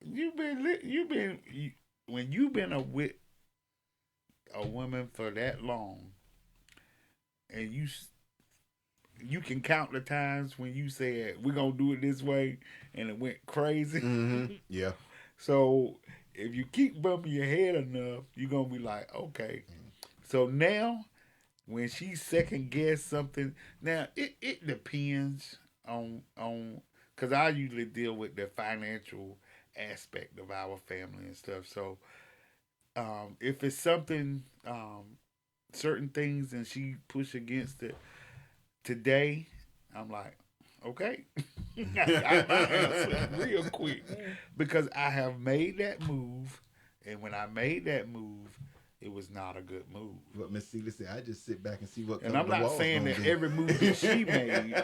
S3: When you've been with a woman for that long, and you can count the times when you said we're gonna do it this way, and it went crazy.
S2: Mm-hmm. Yeah.
S3: So if you keep bumping your head enough, you're gonna be like, okay. So now, when she second guess something, now it depends on because I usually deal with the financial aspect of our family and stuff. So if it's something, certain things, and she push against it today, I'm like, okay, I got my answer real quick because I have made that move, and when I made that move, it was not a good move.
S2: But Miss Celia said, I just sit back and see what.
S3: And I'm not saying that every move that she made,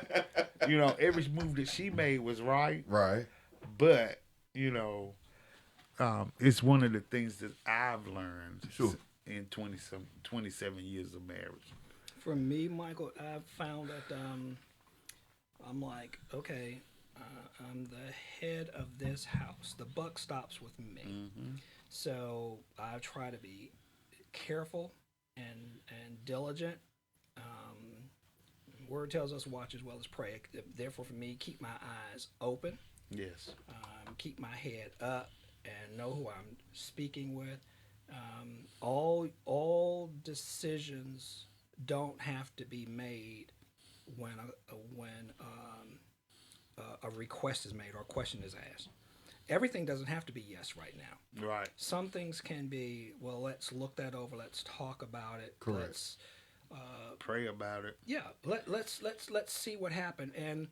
S3: every move that she made was right.
S2: Right.
S3: But it's one of the things that I've learned in 27 years of marriage.
S4: For me, Michael, I've found that I'm like, okay, I'm the head of this house. The buck stops with me. Mm-hmm. So I try to be careful and diligent. Word tells us watch as well as pray. Therefore, for me, keep my eyes open.
S3: Yes.
S4: Keep my head up and know who I'm speaking with. All decisions don't have to be made when a request is made or a question is asked. Everything doesn't have to be yes right now.
S3: Right.
S4: Some things can be, well, let's look that over. Let's talk about it.
S2: Correct.
S4: Let's
S3: pray about it.
S4: Yeah. Let's see what happened. And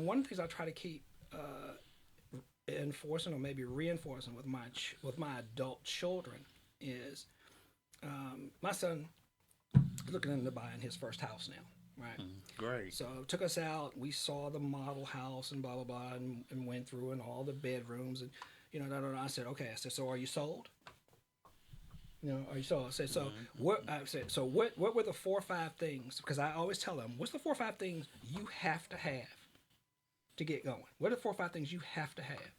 S4: one of the things I try to keep enforcing or maybe reinforcing with my adult children is my son is looking into buying his first house now, right?
S3: Great.
S4: So took us out. We saw the model house and blah blah blah, and went through and all the bedrooms and I said, okay. I said, so are you sold? Are you sold? I said, so what? I said, so what were the 4 or 5 things? Because I always tell them, what's the 4 or 5 things you have to have to get going? What are the 4 or 5 things you have to have?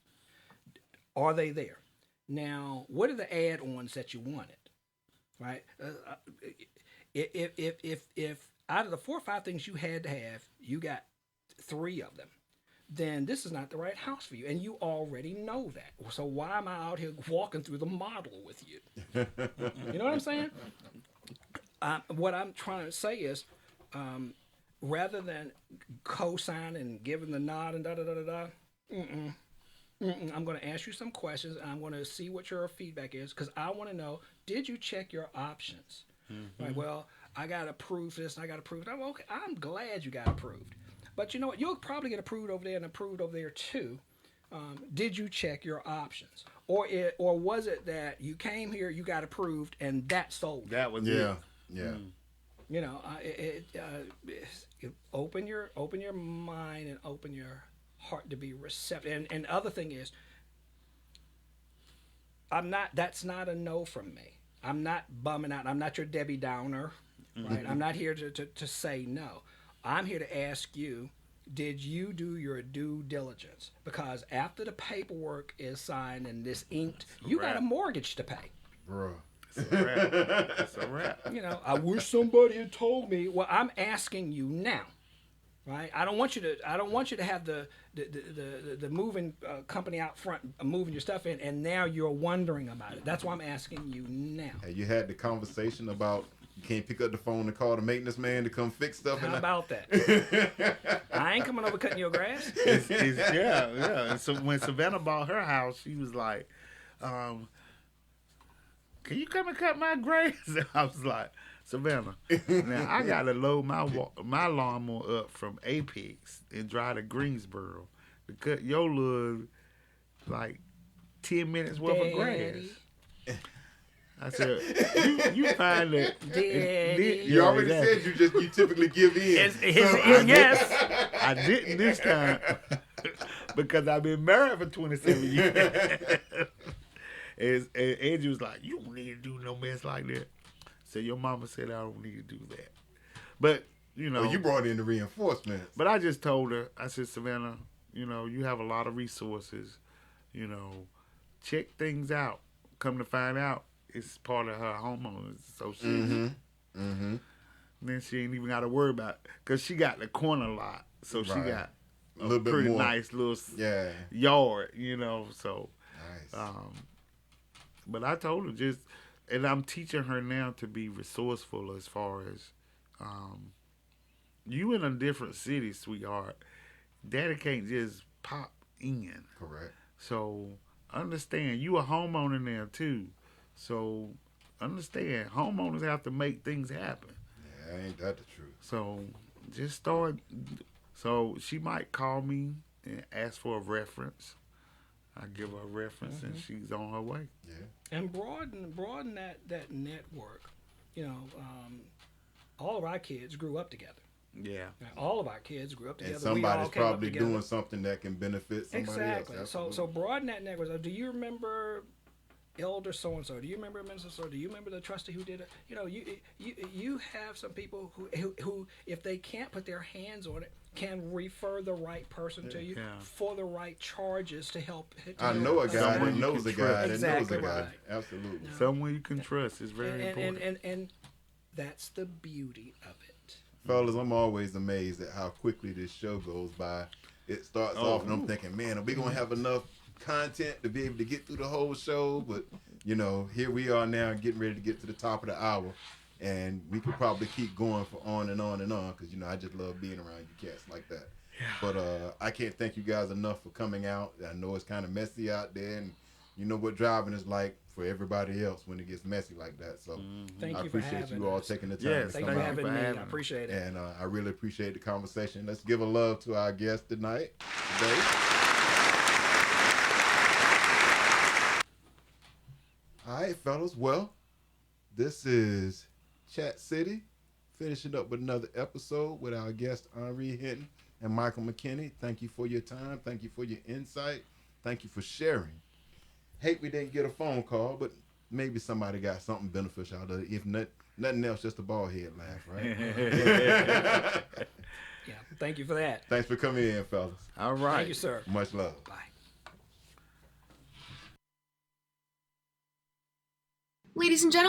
S4: Are they there? Now, what are the add-ons that you wanted? Right? If out of the 4 or 5 things you had to have, you got 3 of them, then this is not the right house for you, and you already know that. So why am I out here walking through the model with you? You know what I'm saying? What I'm trying to say is, rather than co-sign and giving the nod and da-da-da-da-da, I'm going to ask you some questions, and I'm going to see what your feedback is, because I want to know, did you check your options? Right, well, I got to prove this, and I got to prove that. Okay, I'm glad you got approved. But you know what? You'll probably get approved over there and approved over there, too. Did you check your options? Or was it that you came here, you got approved, and that sold you?
S3: That was
S2: Yeah.
S4: Open your mind and open your heart to be receptive. And the other thing is, that's not a no from me. I'm not bumming out. I'm not your Debbie Downer, right? I'm not here to say no. I'm here to ask you, did you do your due diligence? Because after the paperwork is signed and this inked, you got a mortgage to pay.
S2: Bruh.
S3: It's a wrap. It's a wrap.
S4: I wish somebody had told me. Well, I'm asking you now, right? I don't want you to have the moving company out front moving your stuff in, and now you're wondering about it. That's why I'm asking you now.
S2: Hey, you had the conversation about you can't pick up the phone and call the maintenance man to come fix stuff.
S4: How about that? I ain't coming over cutting your grass.
S3: Yeah. And so when Savannah bought her house, she was like, can you come and cut my grass? And I was like, Savannah, now I got to load my lawnmower up from Apex and drive to Greensboro to cut your little, 10 minutes worth of grass. I said, you find that.
S2: You already said you typically give in.
S4: Yes.
S3: I didn't this time because I've been married for 27 years. And Angie was like, you don't need to do no mess like that. So your mama said I don't need to do that. But you know.
S2: Oh, you brought in the reinforcements.
S3: But I just told her, I said, Savannah, you know, you have a lot of resources. You know, check things out. Come to find out, it's part of her homeowners association. Then she ain't even got to worry about it because she got the corner lot, so she got
S2: a little bit
S3: pretty
S2: more
S3: nice little yard, you know. So,
S2: nice.
S3: But I told her just, and I'm teaching her now to be resourceful as far as, you in a different city, sweetheart. Daddy can't just pop in.
S2: Correct.
S3: So understand, you a homeowner now too. So understand, homeowners have to make things happen.
S2: Yeah, ain't that the truth?
S3: So just start. So she might call me and ask for a reference. I give her a reference and she's on her way.
S2: Yeah.
S4: And broaden that network. You know, all of our kids grew up together.
S3: Yeah.
S4: All of our kids grew up together.
S2: And somebody's probably
S4: together.
S2: doing something that can benefit somebody
S4: exactly.
S2: else.
S4: So broaden that network. Do you remember Elder so and so? Do you remember Minister so? Do you remember the trustee who did it? You know, you have some people who if they can't put their hands on it, can refer the right person to you for the right charges to help.
S2: I know a guy that
S3: you
S2: knows a
S3: can
S2: guy
S3: trust.
S2: that knows a
S4: Exactly
S2: guy.
S4: right.
S2: Absolutely.
S3: Someone you can trust is very important.
S4: And that's the beauty of it.
S2: Fellas, I'm always amazed at how quickly this show goes by. It starts off and I'm thinking, man, are we going to have enough content to be able to get through the whole show? But, you know, here we are now getting ready to get to the top of the hour. And we could probably keep going for on and on and on because, you know, I just love being around you cats like that. Yeah. But I can't thank you guys enough for coming out. I know it's kind of messy out there. And you know what driving is like for everybody else when it gets messy like that. So I appreciate you all taking the time to
S4: Thank
S2: come
S4: you for
S2: out.
S4: having me. I appreciate it.
S2: And I really appreciate the conversation. Let's give a love to our guest today. All right, fellas. Well, this is Chat City, finishing up with another episode with our guest Henri Hinton and Michael McKinney. Thank you for your time. Thank you for your insight. Thank you for sharing. Hate we didn't get a phone call, but maybe somebody got something beneficial out of it. If nothing else, just a bald head laugh, right?
S4: Yeah, thank you for that.
S2: Thanks for coming in, fellas.
S3: All right.
S4: Thank you, sir.
S2: Much love.
S4: Bye.
S5: Ladies and gentlemen,